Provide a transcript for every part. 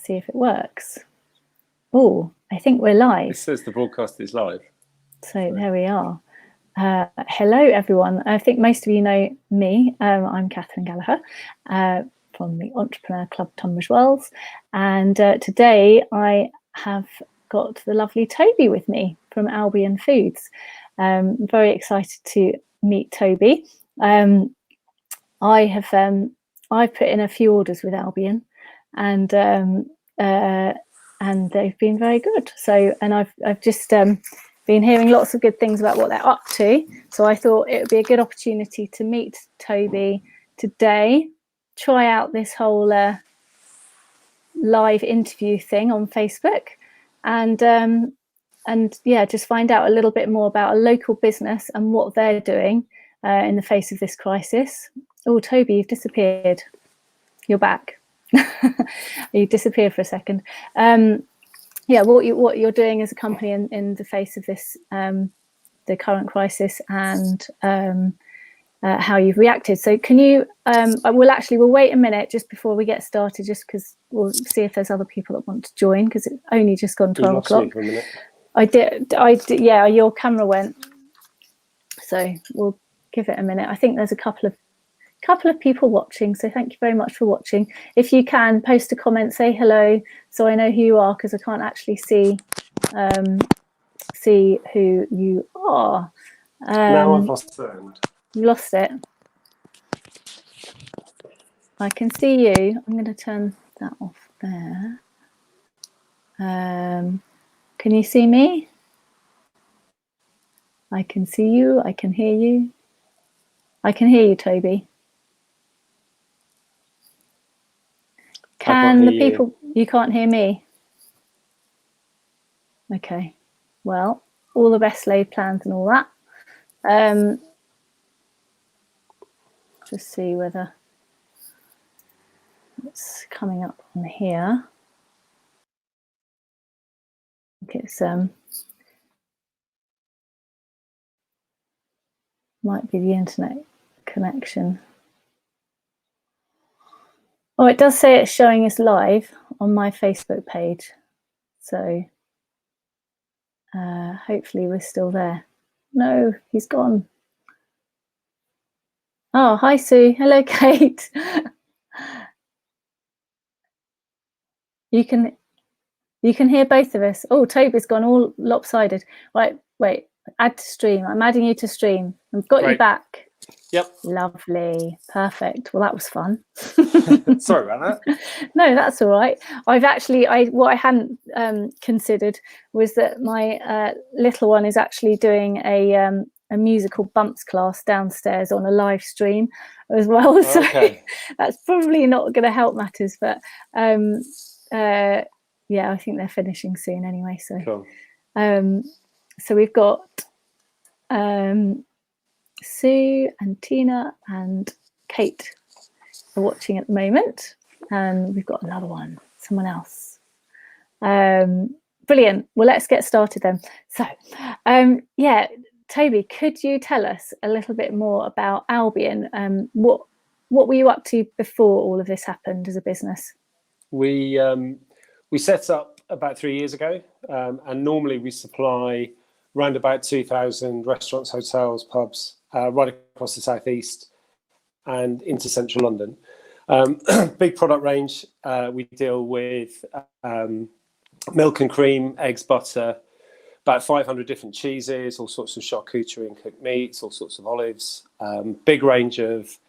see if it works. Oh, I think we're live. It says the broadcast is live. So there we are. Hello, everyone. I think most of you know me. I'm Catherine Gallagher from the Entrepreneur Club Tunbridge Wells. And today I have got the lovely Toby with me from Albion Foods. I'm very excited to meet Toby. I've put in a few orders with Albion, and they've been very good. So, and I've just been hearing lots of good things about what they're up to. So I thought it would be a good opportunity to meet Toby today, try out this whole live interview thing on Facebook, and yeah, just find out a little bit more about a local business and what they're doing in the face of this crisis. Oh, Toby, you've disappeared. You're back. You disappeared for a second. Yeah, what you're doing as a company in the face of this, the current crisis, and how you've reacted. So can you, we'll wait a minute just before we get started, just because we'll see if there's other people that want to join, because it's only just gone 12 o'clock. I did, yeah, your camera went. So we'll give it a minute. I think there's a couple of people watching, so thank you very much for watching. If you can, post a comment, say hello, so I know who you are, because I can't actually see who you are. Now I've lost sound. You lost it. I can see you. I'm going to turn that off there. Can you see me? I can see you. I can hear you. I can hear you, Toby. Can the people, you can't hear me? Okay, well, all the best laid plans and all that. Just see whether it's coming up on here. I think it's might be the internet connection. Oh, it does say it's showing us live on my Facebook page. So hopefully we're still there. No, he's gone. Oh, hi, Sue. Hello, Kate. You can hear both of us. Oh, Toby's gone all lopsided. Right, wait, add to stream. I'm adding you to stream. I've got you back. Yep. Lovely. Perfect. Well, that was fun. Sorry about that. No, that's all right. What I hadn't considered was that my little one is actually doing a musical bumps class downstairs on a live stream as well. So that's probably not going to help matters, but yeah, I think they're finishing soon anyway. So cool. So we've got Sue and Tina and Kate are watching at the moment, and we've got another one, someone else. Brilliant. Well, let's get started then. So yeah, Toby, could you tell us a little bit more about Albion? What were you up to before all of this happened as a business? We set up about 3 years ago, and normally we supply around about 2,000 restaurants, hotels, pubs right across the southeast and into central London. Big product range. We deal with milk and cream, eggs, butter, about 500 different cheeses, all sorts of charcuterie and cooked meats, all sorts of olives, big range of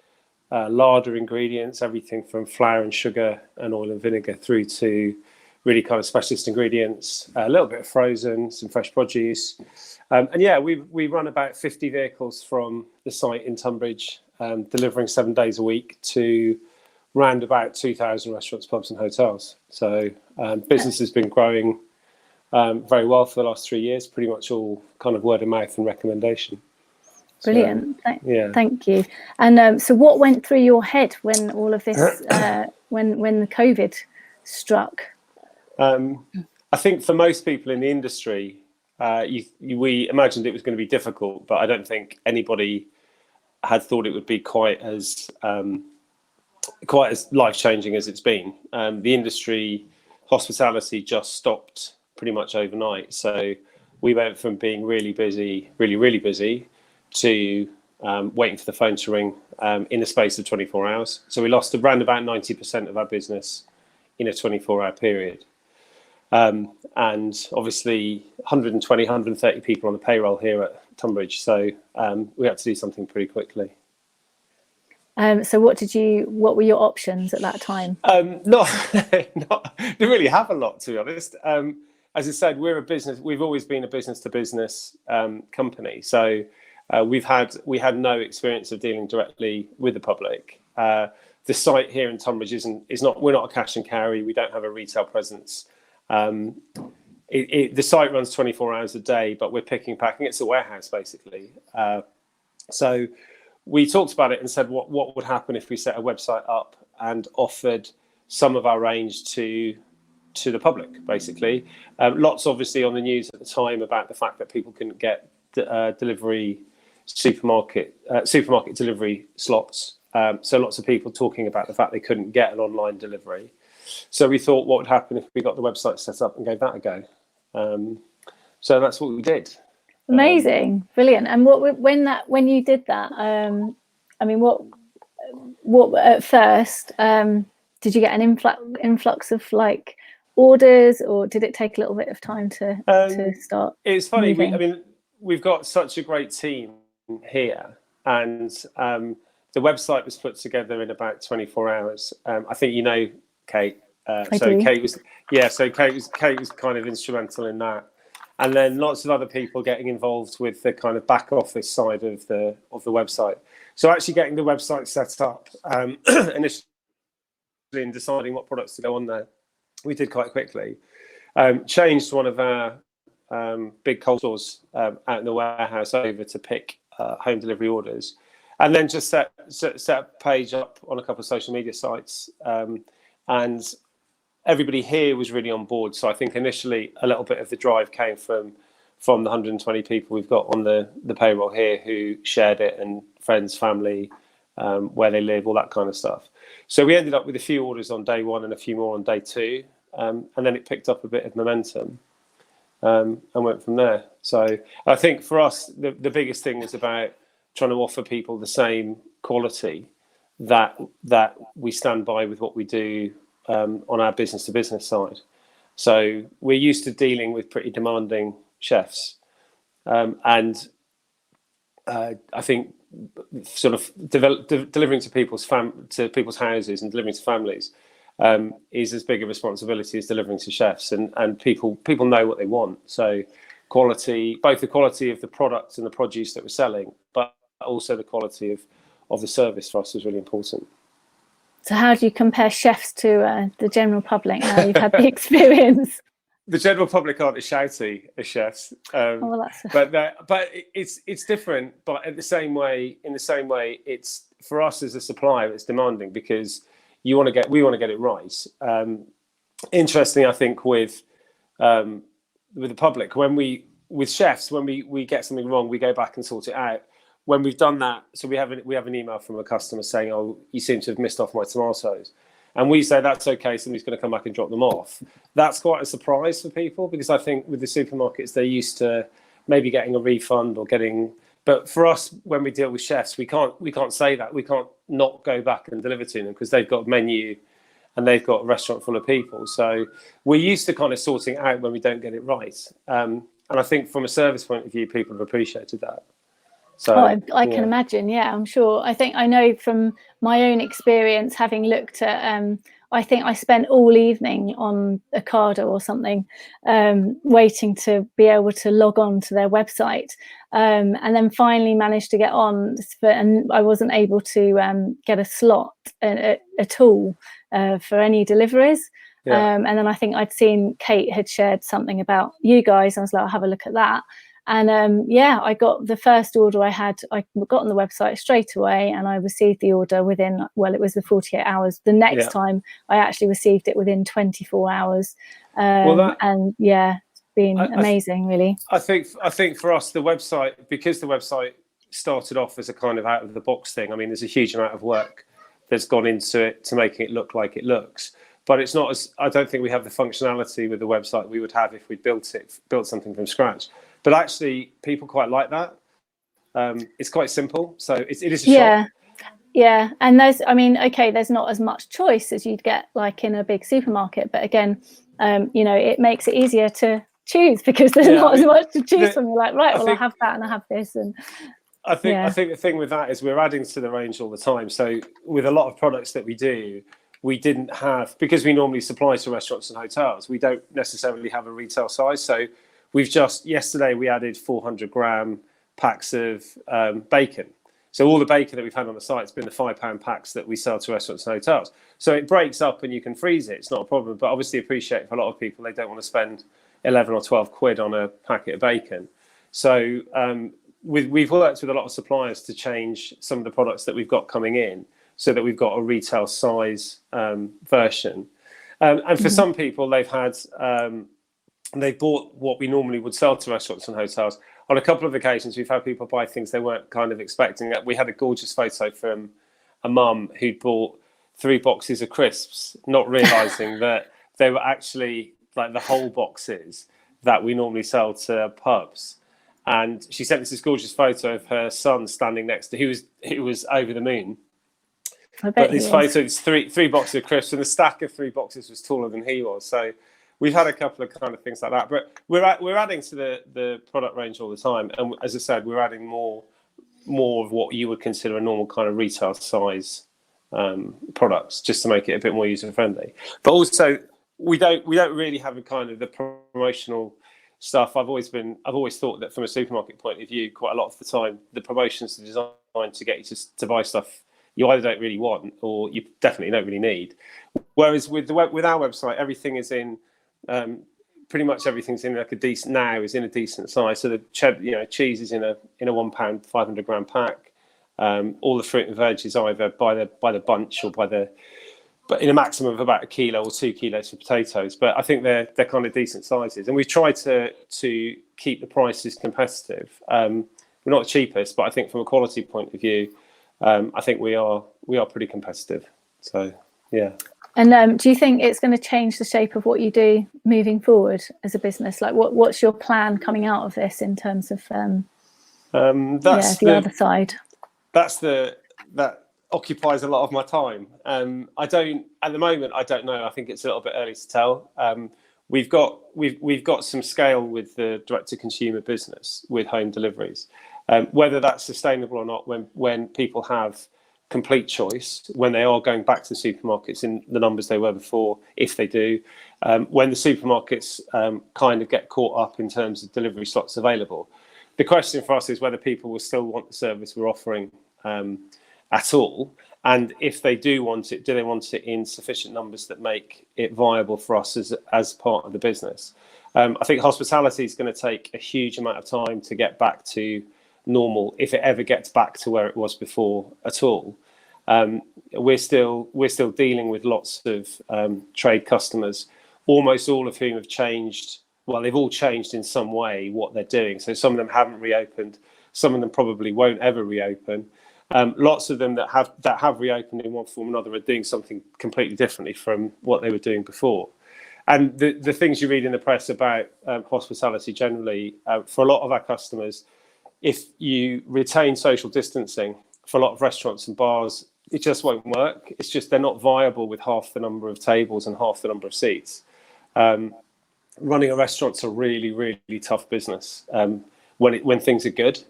larder ingredients, everything from flour and sugar and oil and vinegar through to really kind of specialist ingredients, a little bit of frozen, some fresh produce. And yeah, we run about 50 vehicles from the site in Tunbridge, delivering 7 days a week to round about 2,000 restaurants, pubs and hotels. So business has been growing very well for the last 3 years, pretty much all kind of word of mouth and recommendation. Brilliant. Thank you. And so what went through your head when all of this, when the COVID struck? I think for most people in the industry, we imagined it was going to be difficult, but I don't think anybody had thought it would be quite as life-changing as it's been. The industry hospitality just stopped pretty much overnight. So we went from being really busy, really busy, to waiting for the phone to ring in the space of 24 hours. So we lost around about 90% of our business in a 24-hour period. And obviously 120, 130 people on the payroll here at Tunbridge. So we had to do something pretty quickly. So what were your options at that time? Didn't really have a lot, to be honest. As I said, we've always been a business to business company. So we had no experience of dealing directly with the public. The site here in Tunbridge we're not a cash and carry. We don't have a retail presence. The site runs 24 hours a day, but we're picking, packing. It's a warehouse basically. So we talked about it and said, what would happen if we set a website up and offered some of our range to the public, basically. Lots obviously on the news at the time about the fact that people couldn't get supermarket delivery slots. So lots of people talking about the fact they couldn't get an online delivery. So we thought, what would happen if we got the website set up and gave that a go? So that's what we did. Amazing, brilliant. And when you did that, I mean, what at first did you get an influx of like orders, or did it take a little bit of time to start? It's funny. We've got such a great team here, and the website was put together in about 24 hours. I think you know Kate. Kate was kind of instrumental in that, and then lots of other people getting involved with the kind of back office side of the website. So actually getting the website set up initially and deciding what products to go on there, we did quite quickly. Changed one of our big cold stores out in the warehouse over to pick home delivery orders, and then just set a page up on a couple of social media sites, and everybody here was really on board. So I think initially a little bit of the drive came from the 120 people we've got on the payroll here who shared it, and friends, family, where they live, all that kind of stuff. So we ended up with a few orders on day one and a few more on day two, and then it picked up a bit of momentum and went from there. So I think for us, the biggest thing was about trying to offer people the same quality that we stand by with what we do on our business to business side. So we're used to dealing with pretty demanding chefs, and I think sort of delivering to people's houses and delivering to families is as big a responsibility as delivering to chefs, and people know what they want. So quality, both the quality of the product and the produce that we're selling, but also the quality of the service for us is really important. So how do you compare chefs to the general public now you've had the experience? The general public aren't as shouty as chefs, but it's different. But in the same way, it's for us as a supplier, it's demanding because we want to get it right. Interesting, I think with the public, with chefs, when we get something wrong, we go back and sort it out. When we've done that, so we have an email from a customer saying, "Oh, you seem to have missed off my tomatoes," and we say that's okay. Somebody's going to come back and drop them off. That's quite a surprise for people because I think with the supermarkets they're used to maybe getting a refund or getting. But for us, when we deal with chefs, we can't say that. We can't not go back and deliver to them because they've got a menu and they've got a restaurant full of people. So we're used to kind of sorting it out when we don't get it right. And I think from a service point of view, people have appreciated that. So, I can imagine. Yeah, I'm sure. I know from my own experience, having looked at, I think I spent all evening on Ocado or something, waiting to be able to log on to their website, and then finally managed to get on, and I wasn't able to get a slot at all for any deliveries. Yeah. And then I think I'd seen Kate had shared something about you guys. I was like, I'll have a look at that. And I got the first order I got on the website straight away, and I received the order within, it was the 48 hours. The next time I actually received it within 24 hours. It's been amazing, really. I think for us, the website, because the website started off as a kind of out of the box thing, I mean, there's a huge amount of work that's gone into it to making it look like it looks. but it's not as, I don't think we have the functionality with the website we would have if we built something from scratch. But actually, people quite like that. It's quite simple, so it is a shop. Yeah, and there's, I mean, okay, there's not as much choice as you'd get like in a big supermarket, but again, you know, it makes it easier to choose because there's not as much to choose from. You're like, right, well, I have that and I have this, and I think the thing with that is we're adding to the range all the time. So with a lot of products that we do, we didn't have, because we normally supply to restaurants and hotels, we don't necessarily have a retail size. So we've just, yesterday we added 400-gram packs of bacon. So all the bacon that we've had on the site has been the £5 packs that we sell to restaurants and hotels. So it breaks up and you can freeze it. It's not a problem. But obviously appreciate for a lot of people, they don't want to spend 11 or 12 quid on a packet of bacon. So we've worked with a lot of suppliers to change some of the products that we've got coming in so that we've got a retail size version. And for some people, they've bought what we normally would sell to restaurants and hotels. On a couple of occasions, we've had people buy things they weren't kind of expecting. We had a gorgeous photo from a mum who'd bought 3 boxes of crisps, not realising that they were actually like the whole boxes that we normally sell to pubs. And she sent us this gorgeous photo of her son standing next to, who was over the moon. But this photo, it's three boxes of crisps, and the stack of 3 boxes was taller than he was. So we've had a couple of kind of things like that, but we're adding to the product range all the time. And as I said, we're adding more of what you would consider a normal kind of retail size products, just to make it a bit more user friendly. But also, we don't really have a kind of the promotional stuff. I've always thought that from a supermarket point of view, quite a lot of the time, the promotions are designed to get you to buy stuff you either don't really want or you definitely don't really need. Whereas with our website, everything is in. Pretty much everything's in like a decent size. So the cheese is in a £1 500-gram pack. All the fruit and veg is either by the bunch or but in a maximum of about 1 kilo or 2 kilos for potatoes. But I think they're kind of decent sizes, and we've tried to keep the prices competitive. We're not the cheapest, but I think from a quality point of view, I think we are pretty competitive. So yeah. And do you think it's going to change the shape of what you do moving forward as a business? Like, what's your plan coming out of this in terms of the other side? That occupies a lot of my time. At the moment, I don't know. I think it's a little bit early to tell. We've got some scale with the direct-to-consumer business with home deliveries. Whether that's sustainable or not, when people have complete choice, when they are going back to the supermarkets in the numbers they were before, if they do, when the supermarkets kind of get caught up in terms of delivery slots available. The question for us is whether people will still want the service we're offering at all, and if they do want it, do they want it in sufficient numbers that make it viable for us as part of the business? I think hospitality is going to take a huge amount of time to get back to normal, if it ever gets back to where it was before at all. We're still dealing with lots of trade customers, almost all of whom have changed. Well, they've all changed in some way what they're doing. So some of them haven't reopened. Some of them probably won't ever reopen. Lots of them that have reopened in one form or another are doing something completely differently from what they were doing before. And the things you read in the press about hospitality generally, for a lot of our customers, if you retain social distancing, for a lot of restaurants and bars, it just won't work. It's just they're not viable with half the number of tables and half the number of seats. Running a restaurant's a really, really tough business when things are good.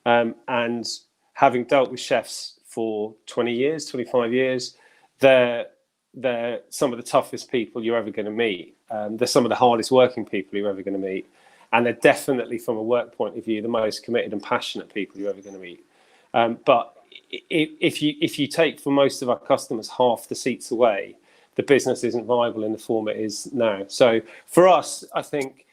And having dealt with chefs for 20 years, 25 years, they're some of the toughest people you're ever going to meet. They're some of the hardest working people you're ever going to meet. And they're definitely, from a work point of view, the most committed and passionate people you're ever going to meet. But if you take, for most of our customers, half the seats away, the business isn't viable in the form it is now. So for us, I think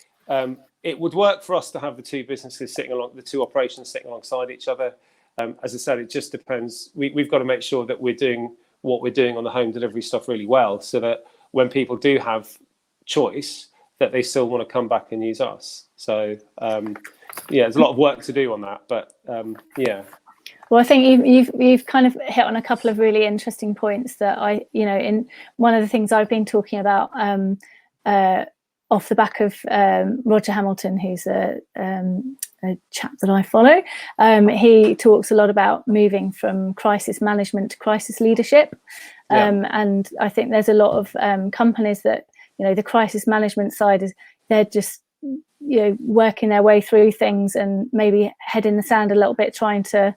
it would work for us to have the two operations sitting alongside each other. As I said, it just depends. We've got to make sure that we're doing what we're doing on the home delivery stuff really well, so that when people do have choice, that they still want to come back and use us. So there's a lot of work to do on that, but yeah. Well, I think you've kind of hit on a couple of really interesting points that in one of the things I've been talking about off the back of Roger Hamilton, who's a chap that I follow. He talks a lot about moving from crisis management to crisis leadership. And I think there's a lot of companies that, the crisis management side they're just, working their way through things and maybe head in the sand a little bit, trying to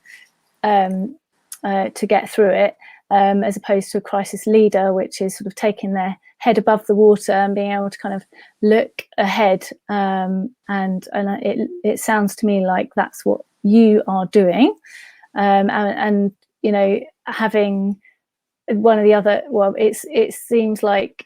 get through it, as opposed to a crisis leader, which is sort of taking their head above the water and being able to kind of look ahead. And it sounds to me like that's what you are doing. And having one of the other, well, it seems like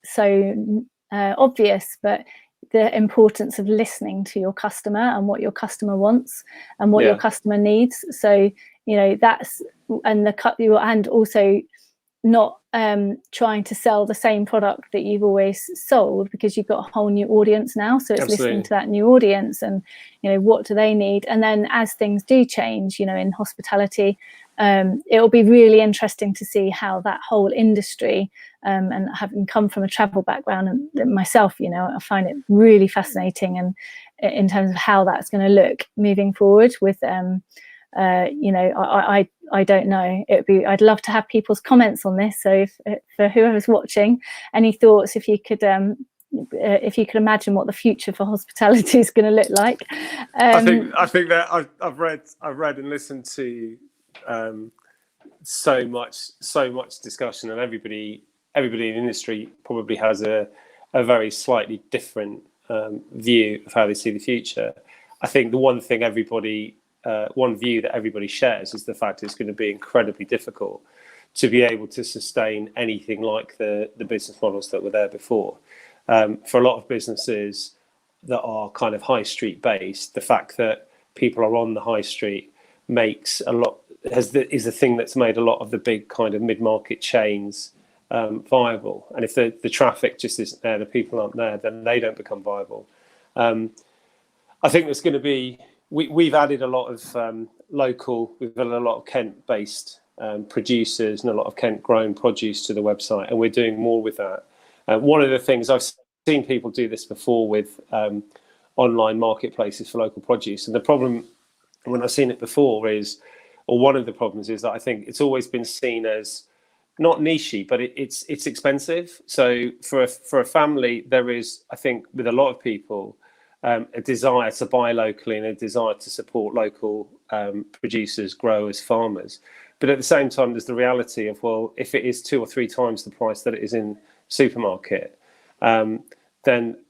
so obvious, but the importance of listening to your customer and what your customer wants and what your customer needs. So that's and also not trying to sell the same product that you've always sold, because you've got a whole new audience now. So it's listening to that new audience and what do they need. And then as things do change, in hospitality, it'll be really interesting to see how that whole industry, and having come from a travel background and myself, I find it really fascinating, and in terms of how that's going to look moving forward with I don't know. I'd love to have people's comments on this. So for whoever's watching, any thoughts, if you could imagine what the future for hospitality is going to look like. I think that I've read and listened to so much discussion, and everybody in the industry probably has a very slightly different view of how they see the future. I think the one thing one view that everybody shares is the fact it's going to be incredibly difficult to be able to sustain anything like the business models that were there before. For a lot of businesses that are kind of high street based, the fact that people are on the high street is the thing that's made a lot of the big kind of mid-market chains viable. And if the traffic just isn't there, the people aren't there, then they don't become viable. I think there's going to be, we've added a lot of we've added a lot of Kent-based producers and a lot of Kent-grown produce to the website, and we're doing more with that. One of the things I've seen people do this before with online marketplaces for local produce, and the problem when I've seen it before one of the problems is that I think it's always been seen as not nichey, but it's expensive. So for a family, there is, I think, with a lot of people, a desire to buy locally and a desire to support local producers, growers, farmers. But at the same time, there's the reality of, well, if it is 2 or 3 times the price that it is in supermarket, then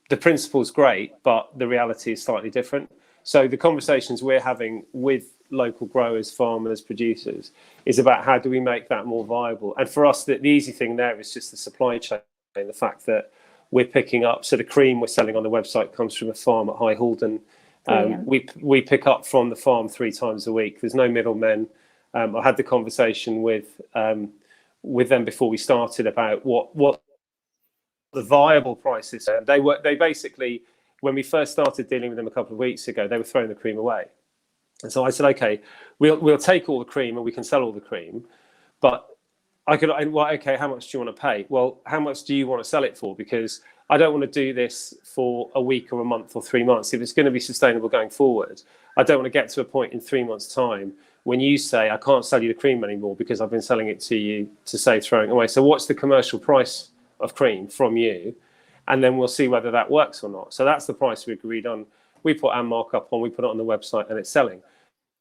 the principle's great, but the reality is slightly different. So the conversations we're having with local growers, farmers, producers is about how do we make that more viable. And for us, the easy thing there is just the supply chain, the fact that we're picking up, so the cream we're selling on the website comes from a farm at High Halden. We pick up from the farm 3 times a week. There's no middlemen. I had the conversation with them before we started about what the viable price is. They basically, when we first started dealing with them a couple of weeks ago, they were throwing the cream away. And so I said, okay, we'll take all the cream and we can sell all the cream, but okay, how much do you want to pay? Well, how much do you want to sell it for? Because I don't want to do this for a week or a month or 3 months. If it's going to be sustainable going forward, I don't want to get to a point in 3 months' time when you say, I can't sell you the cream anymore because I've been selling it to you to save throwing away. So what's the commercial price of cream from you? And then we'll see whether that works or not. So that's the price we agreed on. We put our markup on, we put it on the website, and it's selling.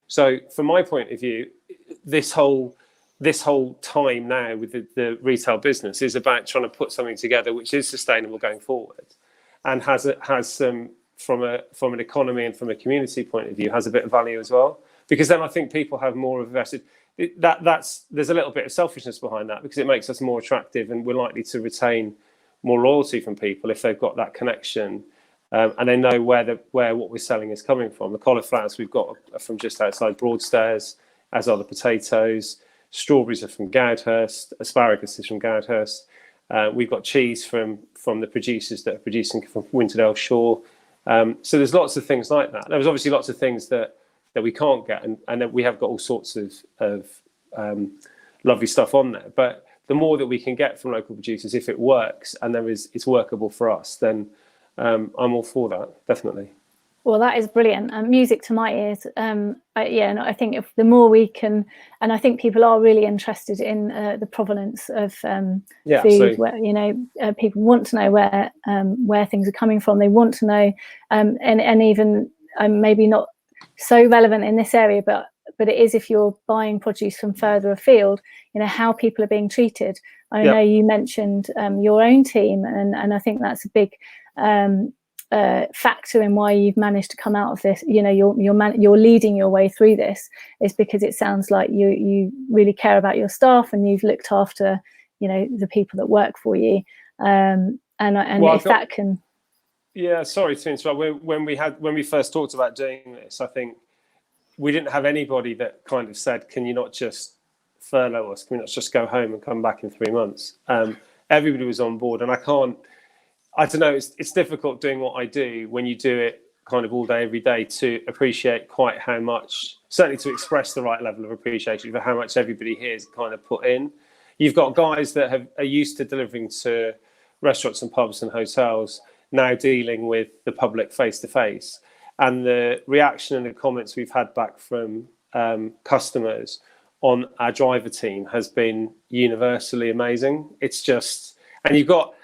So from my point of view, this whole time now with the retail business is about trying to put something together which is sustainable going forward, and has some, from an economy and from a community point of view, has a bit of value as well. Because then I think people have more invested. There's a little bit of selfishness behind that, because it makes us more attractive and we're likely to retain more loyalty from people if they've got that connection. And they know where what we're selling is coming from. The cauliflowers we've got are from just outside Broadstairs, as are the potatoes. Strawberries are from Goudhurst. Asparagus is from Goudhurst. We've got cheese from the producers that are producing from Winterdale Shore. So there's lots of things like that. There was obviously lots of things that that we can't get, and then we have got all sorts of lovely stuff on there. But the more that we can get from local producers, if it works and it's workable for us, then I'm all for that, definitely. Well, that is brilliant, and music to my ears. And I think if the more we can, and I think people are really interested in the provenance of food. Absolutely. Where people want to know where things are coming from. They want to know, and even maybe not so relevant in this area, but it is if you're buying produce from further afield. How people are being treated. I know you mentioned your own team, and I think that's a big factor in why you've managed to come out of this. You're leading your way through this, is because it sounds like you really care about your staff, and you've looked after the people that work for you. Sorry to interrupt. When we first talked about doing this, I think we didn't have anybody that kind of said, can you not just furlough us? Can we not just go home and come back in 3 months? Everybody was on board, and I don't know, it's difficult doing what I do when you do it kind of all day, every day, to appreciate quite how much, certainly to express the right level of appreciation for how much everybody here has kind of put in. You've got guys that are used to delivering to restaurants and pubs and hotels, now dealing with the public face to face. And the reaction and the comments we've had back from customers on our driver team has been universally amazing. It's just, and you've got,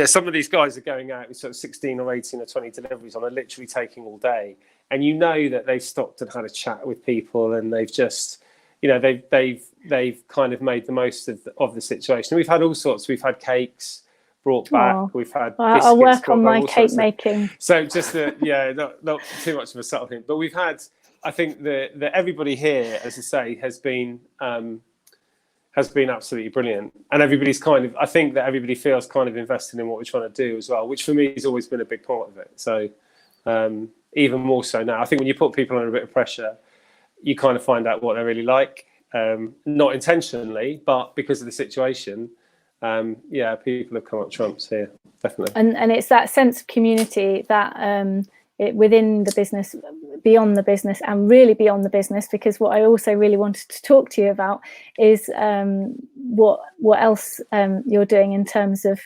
some of these guys are going out with sort of 16 or 18 or 20 deliveries on, are literally taking all day. And that they've stopped and had a chat with people, and they've just, they've kind of made the most of the situation. We've had all sorts. We've had cakes brought back. We've had biscuits. I'll work on my cake making. So just not too much of a subtle thing, but we've had. I think that everybody here, as I say, has been absolutely brilliant, and everybody's I think that everybody feels kind of invested in what we're trying to do as well, which for me has always been a big part of it. So even more so now, I think when you put people under a bit of pressure, you kind of find out what they're really like, not intentionally, but because of the situation. People have come up trumps here, definitely. And it's that sense of community that within the business, beyond the business, and really beyond the business, because what I also really wanted to talk to you about is what else you're doing in terms of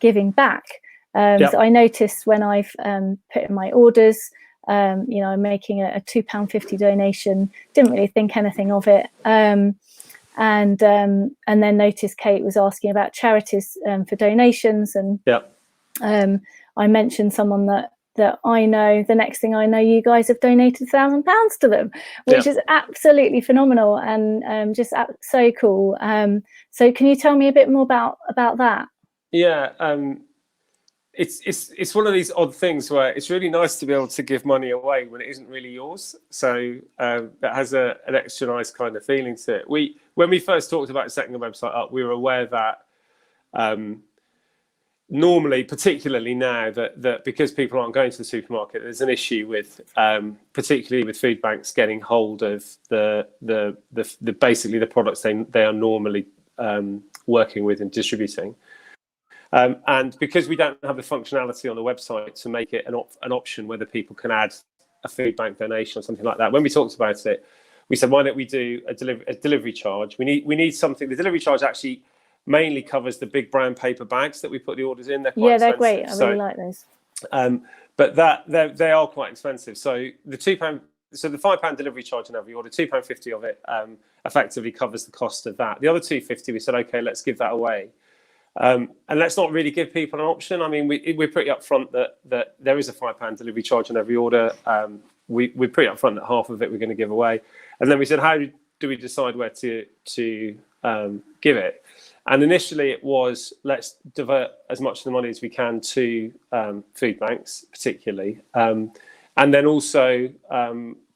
giving back. So I noticed when I've put in my orders, I'm making a £2.50 donation, didn't really think anything of it. And then noticed Kate was asking about charities for donations, and I mentioned someone that I know. The next thing I know, you guys have donated £1,000 to them, which is absolutely phenomenal, and just so cool. So can you tell me a bit more about that? It's one of these odd things where it's really nice to be able to give money away when it isn't really yours. So that has an extra nice kind of feeling to it. When we first talked about setting the website up, we were aware that normally, particularly now, that because people aren't going to the supermarket, there's an issue with, particularly with food banks, getting hold of the basically the products they are normally working with and distributing. And because we don't have the functionality on the website to make it an option whether people can add a food bank donation or something like that, when we talked about it, we said, why don't we do a delivery charge? We need something. The delivery charge actually mainly covers the big brown paper bags that we put the orders in. They're quite they're great. I really like those. But they are quite expensive. So the £2, so the £5 delivery charge on every order, £2.50 of it effectively covers the cost of that. The other £2.50, we said, okay, let's give that away. And let's not really give people an option. I mean, we're pretty upfront that there is a £5 delivery charge on every order. We're pretty upfront that half of it we're going to give away. And then we said, how do we decide where to give it? And initially it was, let's divert as much of the money as we can to food banks, particularly. And then also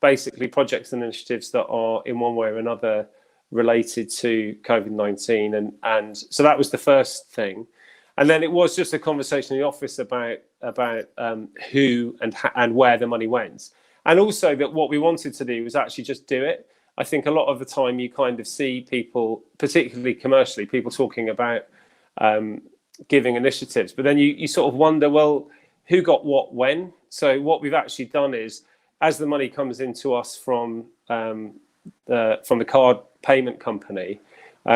basically projects and initiatives that are in one way or another related to COVID-19. And so that was the first thing. And then it was just a conversation in the office about who and where the money went. And also that what we wanted to do was actually just do it. I think a lot of the time you kind of see people, particularly commercially, people talking about giving initiatives, but then you sort of wonder, well, who got what when? So what we've actually done is as the money comes into us from the card payment company,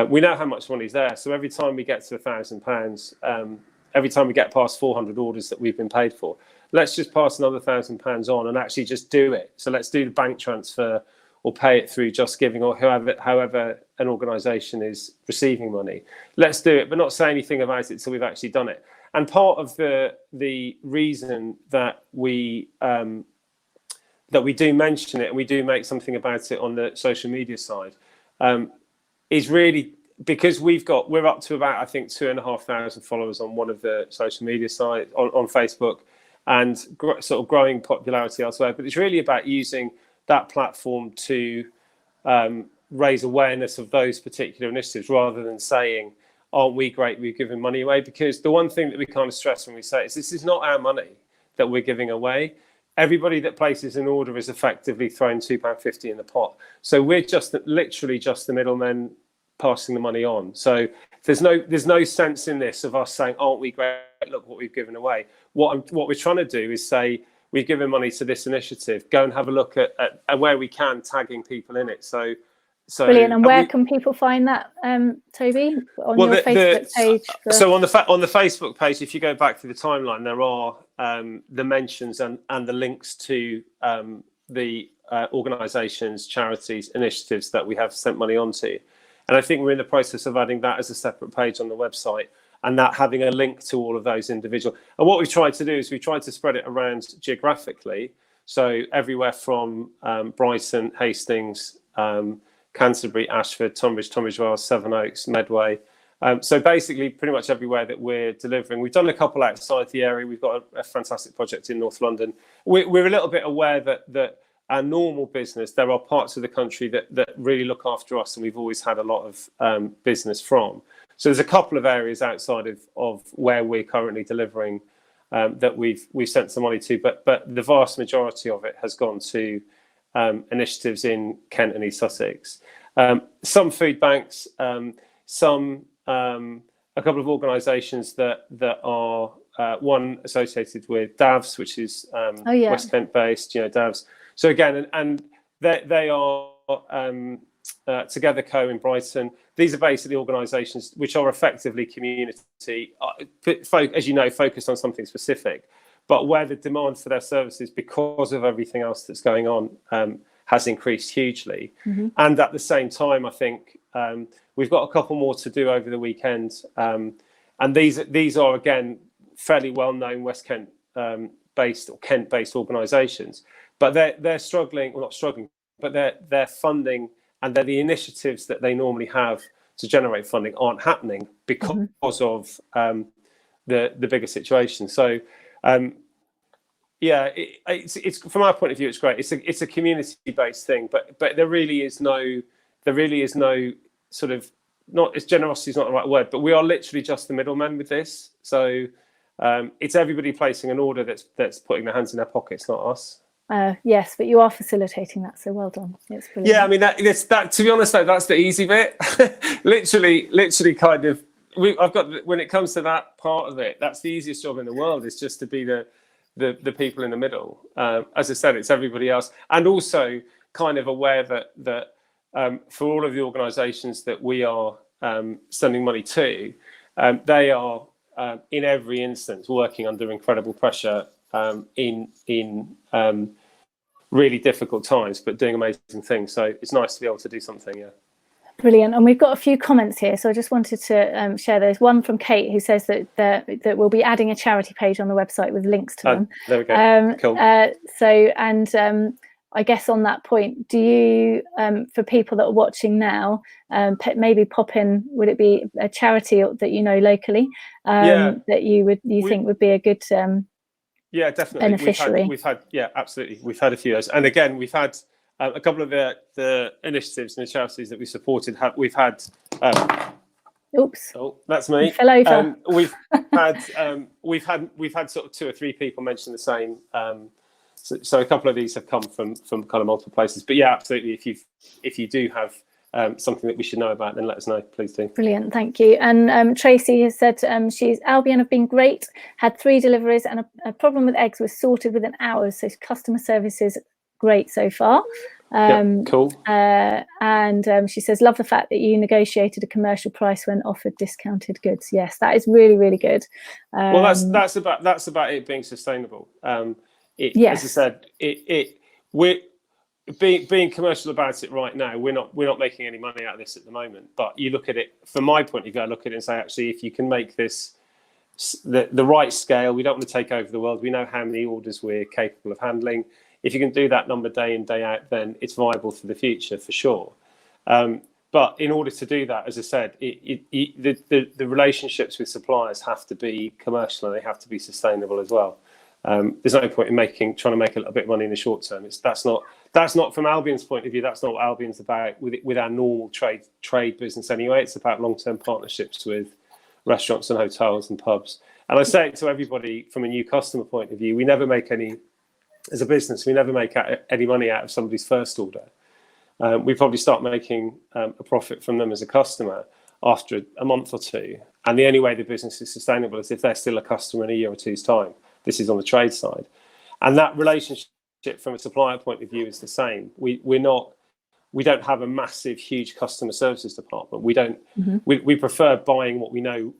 we know how much money's there. So every time we get to £1,000, every time we get past 400 orders that we've been paid for, let's just pass another £1,000 on and actually just do it. So let's do the bank transfer or pay it through Just Giving, or however an organisation is receiving money. Let's do it, but not say anything about it till we've actually done it. And part of the reason that we do mention it and we do make something about it on the social media side is really because we're up to about, I think, 2,500 followers on one of the social media sites on Facebook, and sort of growing popularity elsewhere. But it's really about using that platform to raise awareness of those particular initiatives, rather than saying, aren't we great, we're giving money away? Because the one thing that we kind of stress when we say is, this is not our money that we're giving away. Everybody that places an order is effectively throwing £2.50 in the pot. So we're literally just the middlemen passing the money on. So there's no sense in this of us saying, aren't we great, look what we've given away. What we're trying to do is say, we've given money to this initiative, go and have a look at where we can, tagging people in it. So brilliant. And where can people find that, Toby? On your Facebook page? So on the Facebook page, if you go back through the timeline, there are the mentions and the links to the organisations, charities, initiatives that we have sent money on to. And I think we're in the process of adding that as a separate page on the website, and that having a link to all of those individual. And what we've tried to do is we've tried to spread it around geographically. So everywhere from Brighton, Hastings, Canterbury, Ashford, Tunbridge Wells, Sevenoaks, Medway. So basically pretty much everywhere that we're delivering. We've done a couple outside the area. We've got a fantastic project in North London. We're a little bit aware that our normal business, there are parts of the country that really look after us, and we've always had a lot of business from. So there's a couple of areas outside of where we're currently delivering that we've sent some money to, but the vast majority of it has gone to initiatives in Kent and East Sussex. Some food banks, a couple of organisations that are one associated with DAVS, which is West Kent based, DAVS. So again, and they are Together Co in Brighton. These are basically organisations which are effectively community, as you know, focused on something specific, but where the demand for their services, because of everything else that's going on, has increased hugely. Mm-hmm. And at the same time, I think we've got a couple more to do over the weekend. And these are, again, fairly well-known West Kent based or Kent-based organisations, but they're struggling, well, not struggling, but their funding and the initiatives that they normally have to generate funding aren't happening because mm-hmm. of the bigger situation. So, it's from our point of view, it's great. It's a community-based thing, but there really is no sort of, not, it's generosity is not the right word, but we are literally just the middlemen with this. So it's everybody placing an order that's putting their hands in their pockets, not us. Yes, but you are facilitating that, so well done. It's brilliant. Yeah, I mean that to be honest, though, that's the easy bit. literally, kind of. I've got, when it comes to that part of it, that's the easiest job in the world, is just to be the people in the middle. As I said, it's everybody else, and also kind of aware that for all of the organisations that we are sending money to, they are in every instance working under incredible pressure in really difficult times, but doing amazing things. So it's nice to be able to do something. Yeah. Brilliant. And we've got a few comments here, so I just wanted to share those. One from Kate, who says that we'll be adding a charity page on the website with links to them. There we go. Cool. I guess on that point, do you, for people that are watching now, maybe pop in, would it be a charity that you know locally that you think would be a good yeah, definitely beneficiary? We've had absolutely. We've had a few of those. And again, we've had a couple of the initiatives and the charities that we supported. We've had. Oops. Oh, that's me. You fell over. We've had sort of 2 or 3 people mention the same. So a couple of these have come from kind of multiple places. But yeah, absolutely. If you do have something that we should know about, then let us know. Please do. Brilliant, thank you. And Tracy has said Albion have been great. Had 3 deliveries, and a problem with eggs was sorted within hours. So customer service is great so far. Cool. And she says, love the fact that you negotiated a commercial price when offered discounted goods. Yes, that is really, really good. Well, that's about it being sustainable. Yes. As I said, we're being commercial about it right now. We're not making any money out of this at the moment. But you look at it from my point of view. I look at it and say, actually, if you can make this the right scale, we don't want to take over the world. We know how many orders we're capable of handling. If you can do that number day in, day out, then it's viable for the future for sure. But in order to do that, as I said, the relationships with suppliers have to be commercial and they have to be sustainable as well. There's no point in trying to make a little bit of money in the short term. That's not from Albion's point of view. That's not what Albion's about with our normal trade business anyway. It's about long-term partnerships with restaurants and hotels and pubs. And I say it to everybody from a new customer point of view. We never make any, as a business, we never make any money out of somebody's first order. We probably start making a profit from them as a customer after a month or two. And the only way the business is sustainable is if they're still a customer in a year or two's time. This is on the trade side. And that relationship from a supplier point of view is the same. We don't have a massive, huge customer services department. We don't. We prefer buying what we know,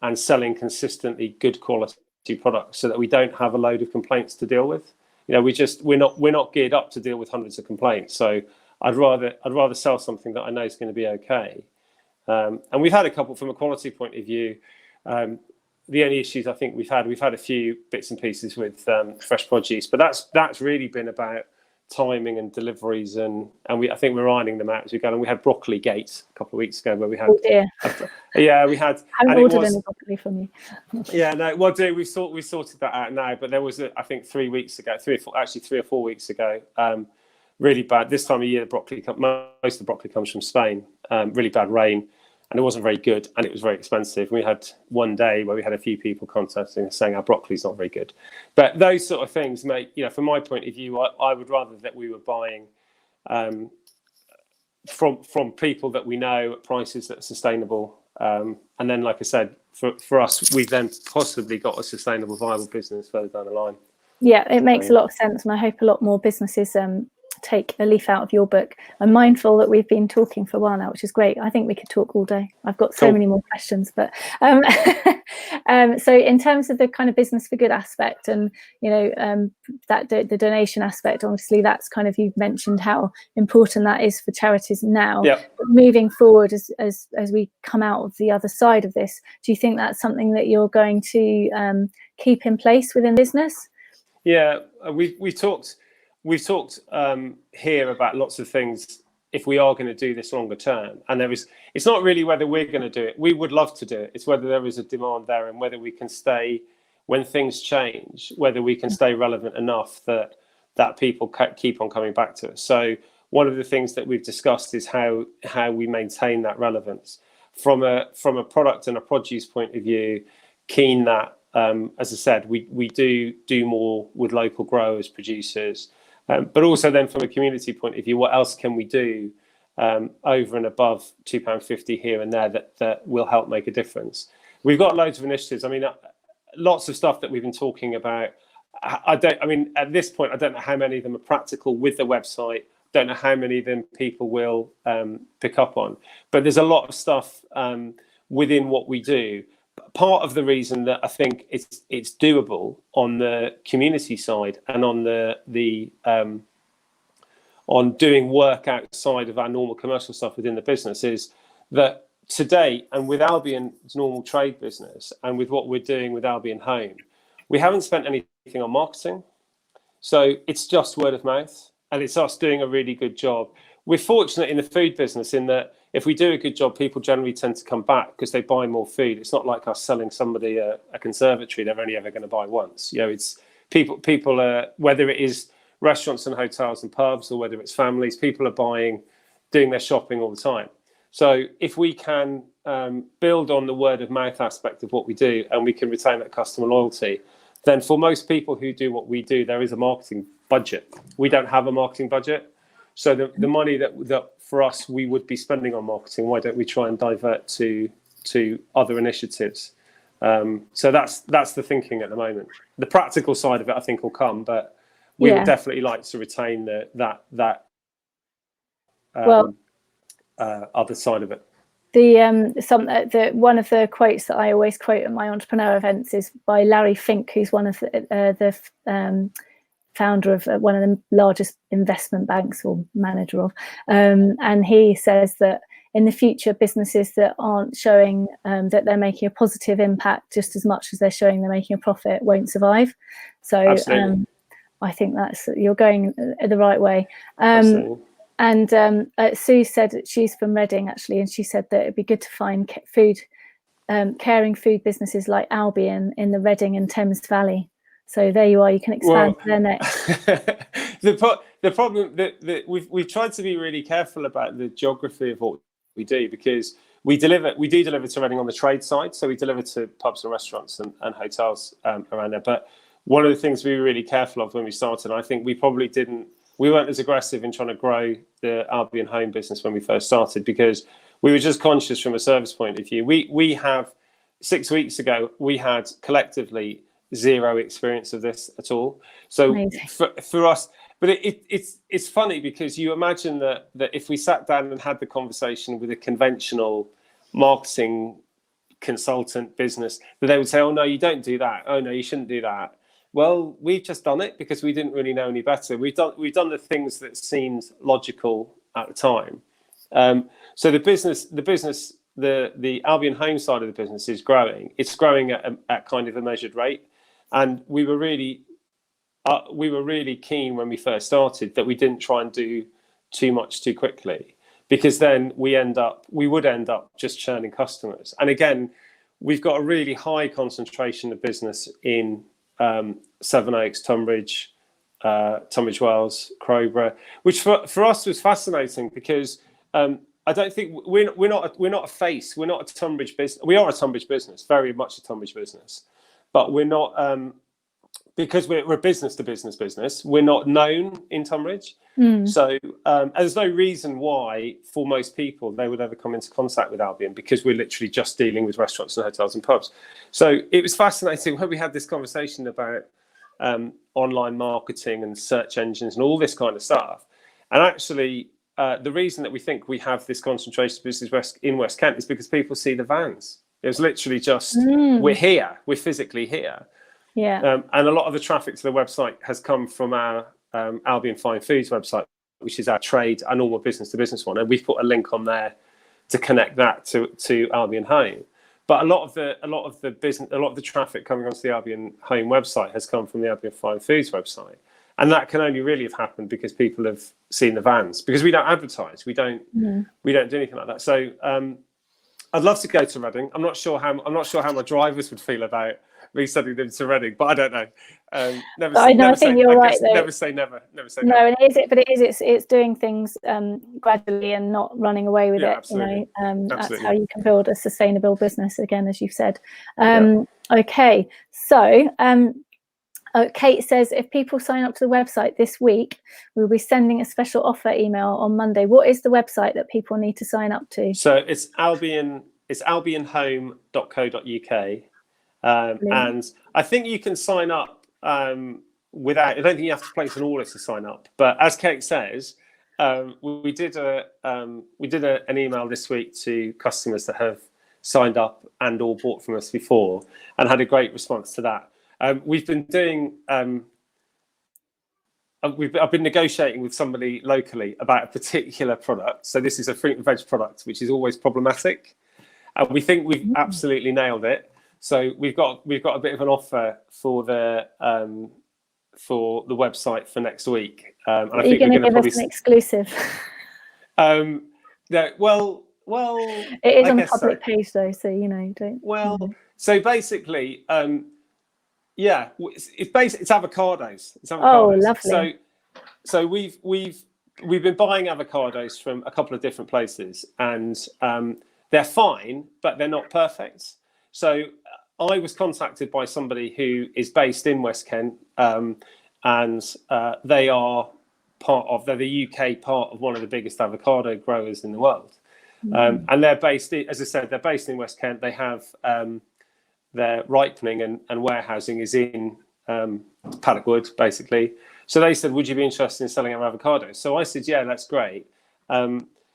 and selling consistently good quality products, so that we don't have a load of complaints to deal with. We're not geared up to deal with hundreds of complaints. So I'd rather sell something that I know is going to be okay. And we've had a couple from a quality point of view. The only issues I think we've had a few bits and pieces with fresh produce, but that's really been about timing and deliveries, and I think we're ironing them out as we go. And we had broccoli gate a couple of weeks ago where we had, we had. I haven't ordered any broccoli from you. Yeah, no, well, we sorted that out now. But there was I think 3 or 4 weeks ago, really bad. This time of year, most of the broccoli comes from Spain. Really bad rain. And it wasn't very good, and it was very expensive. We had one day where we had a few people contacting us saying our broccoli's not very good. But those sort of things make, from my point of view, I would rather that we were buying from people that we know at prices that are sustainable. And then, like I said, for us, we've then possibly got a sustainable, viable business further down the line. Yeah, it makes a lot of sense, and I hope a lot more businesses take a leaf out of your book. I'm mindful that we've been talking for a while now, which is great. I think we could talk all day. I've got so many more questions, but so in terms of the kind of business for good aspect, and that the donation aspect, obviously that's kind of, you've mentioned how important that is for charities now. Yeah. But moving forward, as we come out of the other side of this, do you think that's something that you're going to keep in place within business? Yeah, we've talked here about lots of things if we are going to do this longer term. And it's not really whether we're going to do it. We would love to do it. It's whether there is a demand there, and whether we can stay, when things change, whether we can stay relevant enough that people keep on coming back to us. So one of the things that we've discussed is how we maintain that relevance from a product and a produce point of view. Keen that, as I said, we do more with local growers, producers. But also then from a community point of view, what else can we do over and above £2.50 here and there that will help make a difference? We've got loads of initiatives. I mean, lots of stuff that we've been talking about. At this point, I don't know how many of them are practical with the website. Don't know how many of them people will pick up on. But there's a lot of stuff within what we do. Part of the reason that I think it's doable on the community side and on on doing work outside of our normal commercial stuff within the business is that today, and with Albion's normal trade business and with what we're doing with Albion Home, we haven't spent anything on marketing. So it's just word of mouth, and it's us doing a really good job. We're fortunate in the food business in that if we do a good job, people generally tend to come back because they buy more food. It's not like us selling somebody a conservatory they're only ever going to buy once. It's people whether it is restaurants and hotels and pubs, or whether it's families, people are doing their shopping all the time. So if we can build on the word of mouth aspect of what we do, and we can retain that customer loyalty, then for most people who do what we do, there is a marketing budget. We don't have a marketing budget. So the money that for us we would be spending on marketing, why don't we try and divert to other initiatives? So that's the thinking at the moment. The practical side of it, I think, will come, but we Yeah. would definitely like to retain that Well, other side of it. the one of the quotes that I always quote at my entrepreneur events is by Larry Fink, who's one of the founder of one of the largest investment banks, or manager of, and he says that in the future, businesses that aren't showing that they're making a positive impact just as much as they're showing they're making a profit won't survive. So I think you're going the right way. And Sue said that she's from Reading, actually, and she said that it'd be good to find caring food businesses like Albion in the Reading and Thames Valley. So there you are. You can expand there next. The problem that we've tried to be really careful about the geography of what we do, because we do deliver to Reading on the trade side. So we deliver to pubs and restaurants and hotels around there. But one of the things we were really careful of when we started, and I think we weren't as aggressive in trying to grow the Albion Home business when we first started, because we were just conscious from a service point of view. We have 6 weeks ago, we had collectively zero experience of this at all. So for us, but it's funny, because you imagine that if we sat down and had the conversation with a conventional marketing consultant business, that they would say, oh no, you don't do that. Oh no, you shouldn't do that. Well, we've just done it because we didn't really know any better. We've done the things that seemed logical at the time. So the Albion Home side of the business is growing. It's growing at kind of a measured rate, and we were really keen when we first started that we didn't try and do too much too quickly, because then we would end up just churning customers. And again, we've got a really high concentration of business in Sevenoaks, Tunbridge, Tunbridge Wells, Crowborough, which for us was fascinating, because I don't think we're not a face. We're not a Tunbridge business. We are a Tunbridge business, very much a Tunbridge business, but we're not because we're a business to business. We're not known in Tunbridge, so there's no reason why for most people they would ever come into contact with Albion, because we're literally just dealing with restaurants and hotels and pubs. So it was fascinating when we had this conversation about online marketing and search engines and all this kind of stuff, and actually. The reason that we think we have this concentration of business in West Kent is because people see the vans. It was literally just, we're here, we're physically here. Yeah. And a lot of the traffic to the website has come from our Albion Fine Foods website, which is our trade, our normal business to business one. And we've put a link on there to connect that to Albion Home. But a lot of the traffic coming onto the Albion Home website has come from the Albion Fine Foods website. And that can only really have happened because people have seen the vans, because we don't advertise. We don't do anything like that. So I'd love to go to Reading. I'm not sure how my drivers would feel about me sending them to Reading, but I don't know. I think you're right, though. Never say never. Never say no, never. It's doing things gradually and not running away with it. Absolutely. That's how you can build a sustainable business, again, as you've said. Okay, so Kate says, if people sign up to the website this week, we'll be sending a special offer email on Monday. What is the website that people need to sign up to? So it's albionhome.co.uk. And I think you can sign up without, I don't think you have to place an order to sign up. But as Kate says, we did an email this week to customers that have signed up and or bought from us before, and had a great response to that. We've been doing. I've been negotiating with somebody locally about a particular product. So this is a fruit and veg product, which is always problematic. We think we've absolutely nailed it. So we've got a bit of an offer for the website for next week. And I think we're going to give us an exclusive. Well, it is on the public page though, so don't. Well, so basically. It's avocados. Oh, lovely. So we've been buying avocados from a couple of different places, and they're fine, but they're not perfect. So I was contacted by somebody who is based in West Kent, and they are they're the UK part of one of the biggest avocado growers in the world, and they're based in, as I said, they're based in West Kent. They have their ripening and warehousing is in paddock wood, basically. So they said, would you be interested in selling our avocados? So I said, yeah, that's great.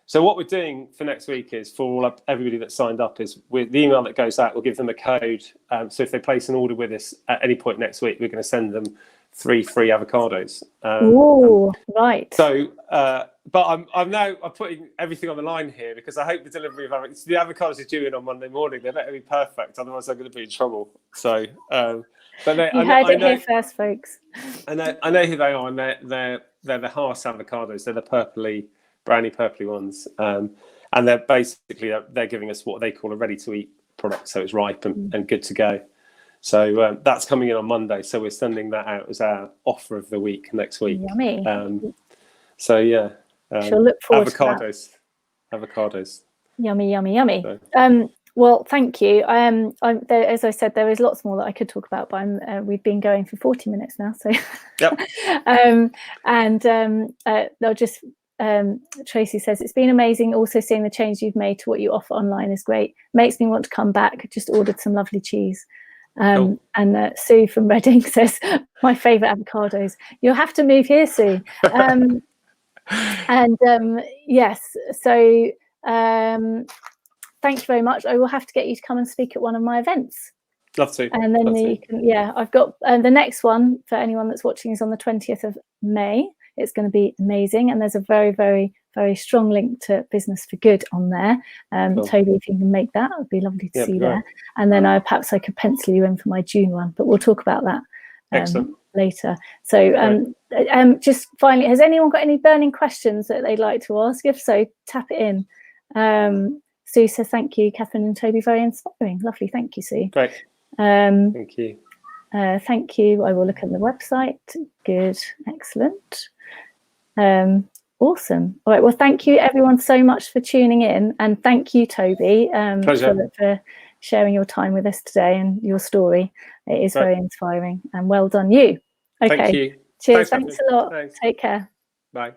So what we're doing for next week is for everybody that signed up is with the email that goes out, we'll give them a code. So if they place an order with us at any point next week, we're going to send them 3 free avocados. Oh, right. So, but I'm putting everything on the line here because I hope the delivery of the avocados are due in on Monday morning. They better be perfect, otherwise I'm going to be in trouble. So, but you heard it here first, folks. I know who they are, and they're the Haas avocados. They're the browny purpley ones, and they're basically they're giving us what they call a ready-to-eat product, so it's ripe and good to go. So that's coming in on Monday. So we're sending that out as our offer of the week next week. Yummy. So yeah, she'll look forward avocados. to that. Avocados. Yummy, yummy, yummy. So. Well, thank you. There, as I said, there is lots more that I could talk about, but we've been going for 40 minutes now. So, yep. They'll just. Tracy says it's been amazing. Also, seeing the change you've made to what you offer online is great. Makes me want to come back. Just ordered some lovely cheese. Cool. And Sue from Reading says my favourite avocados. You'll have to move here, Sue. Yes. So thank you very much. I will have to get you to come and speak at one of my events. Love to. And then you can. Yeah, I've got the next one for anyone that's watching is on the 20th of May. It's going to be amazing, and there's a very, very, very strong link to Business for Good on there. Cool. Toby, if you can make that, it would be lovely to see there. And then perhaps I could pencil you in for my June one, but we'll talk about that later. So just finally, has anyone got any burning questions that they'd like to ask? If so, tap it in. Sue says, thank you, Catherine and Toby, very inspiring. Lovely, thank you, Sue. Great. Thank you. Thank you. I will look at the website. Good, excellent. Awesome. All right, well, thank you everyone so much for tuning in, and thank you, Toby, for sharing your time with us today and your story. It is very inspiring, and well done you. Okay. Thank you. Cheers. Thanks a lot. Thanks. Take care. Bye.